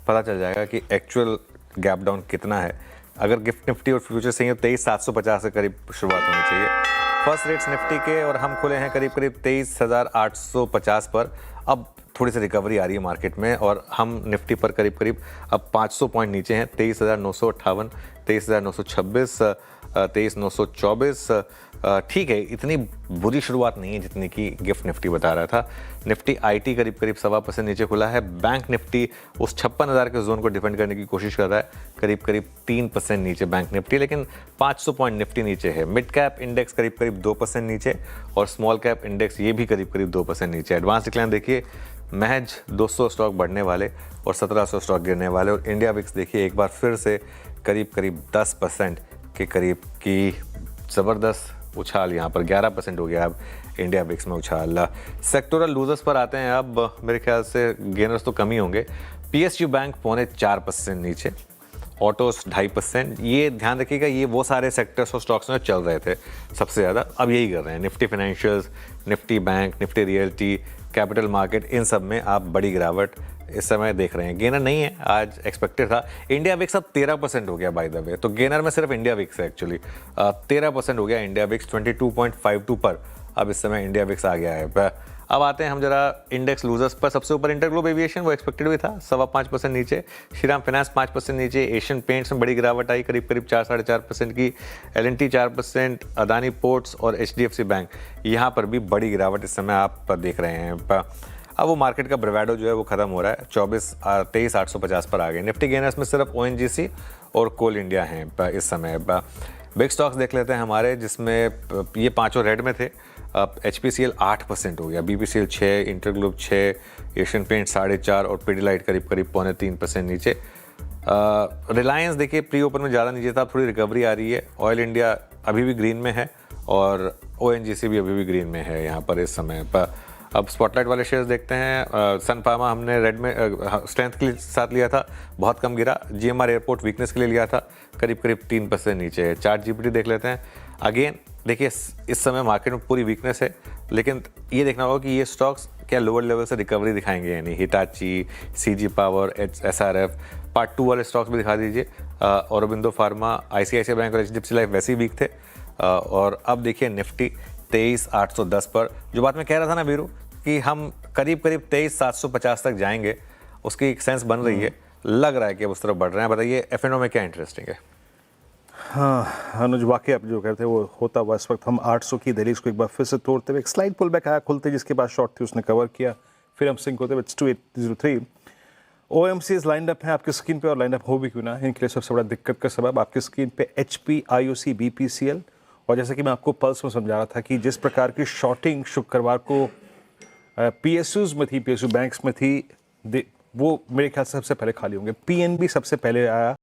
पता चल जाएगा कि एक्चुअल गैप डाउन कितना है। अगर गिफ्ट निफ्टी और फ्यूचर से 23,750 के करीब शुरुआत होनी चाहिए फर्स्ट रेट्स निफ्टी के, और हम खुले हैं करीब करीब 23,850 पर। अब थोड़ी सी रिकवरी आ रही है मार्केट में और हम निफ्टी पर करीब करीब अब 500 पॉइंट नीचे हैं, 23,958, 23,926, 23,924। ठीक है, इतनी बुरी शुरुआत नहीं है जितनी कि गिफ्ट निफ्टी बता रहा था। निफ्टी आईटी करीब करीब 1.25% नीचे खुला है। बैंक निफ्टी उस 56,000 के जोन को डिफेंड करने की कोशिश कर रहा है, करीब करीब 3% नीचे बैंक निफ्टी, लेकिन 500 पॉइंट निफ्टी नीचे है। मिड कैप इंडेक्स करीब करीब 2% नीचे और स्मॉल कैप इंडेक्स ये भी करीब करीब 2% नीचे। एडवांस डिक्लाइन देखिए, महज 200 स्टॉक बढ़ने वाले और 1700 स्टॉक गिरने वाले। और इंडिया विक्स देखिए एक बार फिर से करीब करीब 10% के करीब की ज़बरदस्त उछाल, यहाँ पर 11% हो गया अब इंडिया विक्स में उछाल। सेक्टोरल लूजर्स पर आते हैं अब, मेरे ख्याल से गेनर्स तो कम ही होंगे। पीएसयू बैंक 4.25% नीचे, ऑटोस 2.5%। ये ध्यान रखिएगा, ये वो सारे सेक्टर्स और स्टॉक्स में चल रहे थे सबसे ज़्यादा, अब यही कर रहे हैं। Nifty financials, Nifty bank, Nifty realty, capital market, इन सब में आप बड़ी गिरावट इस समय देख रहे हैं। गेनर नहीं है, आज एक्सपेक्टेड था। इंडिया विक्स अब 13% हो गया बाय द वे, तो गेनर में सिर्फ इंडिया विक्स है एक्चुअली। 13% हो गया इंडिया विक्स 22.52 पर अब इस समय इंडिया विक्स आ गया है। अब आते हैं हम जरा इंडेक्स लूजर्स पर। सबसे ऊपर इंटरग्लोब एविएशन, वो एक्सपेक्टेड भी था, 5.25% नीचे। श्रीराम फाइनेंस 5% नीचे। एशियन पेंट्स में बड़ी गिरावट आई, करीब करीब 4-4.5% की। एल&टी 4%, अदानी पोर्ट्स और एचडीएफसी बैंक, यहाँ पर भी बड़ी गिरावट इस समय आप देख रहे हैं। अब वो मार्केट का ब्रेवाडो जो है वो खत्म हो रहा है, 23,850 पर आ गए। निफ्टी गेनर्स में सिर्फ ओएनजीसी और कोल इंडिया हैं इस समय। बिग स्टॉक्स देख लेते हैं हमारे, जिसमें ये पांचों रेड में थे। अब एचपीसीएल 8% हो गया, बीपीसीएल 6, इंटरग्लोब 6, एशियन पेंट 4.5 और पिडिलाइट करीब करीब 2.25% नीचे। रिलायंस देखिए प्री ओपन में ज़्यादा नीचे था, अब थोड़ी रिकवरी आ रही है। ऑयल इंडिया अभी भी ग्रीन में है और ओएनजीसी भी अभी भी ग्रीन में है यहाँ पर इस समय पर। अब स्पॉटलाइट वाले शेयर्स देखते हैं। सन फार्मा हमने रेड में स्ट्रेंथ के साथ लिया था, बहुत कम गिरा। जीएमआर एयरपोर्ट वीकनेस के लिए लिया था, करीब करीब 3% नीचे है। चार्ट जीपीटी देख लेते हैं। अगेन देखिए इस समय मार्केट में पूरी वीकनेस है, लेकिन ये देखना होगा कि ये स्टॉक्स क्या लोअर लेवल से रिकवरी दिखाएंगे, यानी Hitachi, CG power, SRF. Part 2 वाले स्टॉक्स भी दिखा दीजिए। औरबिंदो फार्मा, आईसीआईसीआई बैंक और एचडीएफसी लाइफ वैसे ही वीक थे। और अब देखिए निफ्टी 23,810 पर। जो बात मैं कह रहा था ना वीरू, कि हम करीब करीब 23,750 तक जाएंगे, उसकी एक सेंस बन रही है, लग रहा है कि अब उस तरफ बढ़ रहे हैं। बताइए एफएनओ में क्या इंटरेस्टिंग है? हाँ अनुज, वाकई आप जो कहते हैं वो होता हुआ। इस वक्त हम 800 की दहलीज को एक बार फिर से तोड़ते हुए एक स्लाइड पुल बैक आया खुलते, जिसके बाद शॉर्ट थी उसने कवर किया, फिर हम सिंक होते हुए 2803। ओएमसीज लाइंड अप है आपकी स्क्रीन पे, और लाइंड अप हो भी क्यों ना, इनके लिए सबसे बड़ा दिक्कत का सबब आपकी स्क्रीन पे एचपी, आईओसी, बीपीसीएल। और जैसे कि मैं आपको पल्स में समझा रहा था कि जिस प्रकार की शॉर्टिंग शुक्रवार को पीएसयूज में थी, पीएसयू बैंक्स में थी, वो मेरे ख्याल से सबसे पहले खाली होंगे। पीएनबी सबसे पहले आया,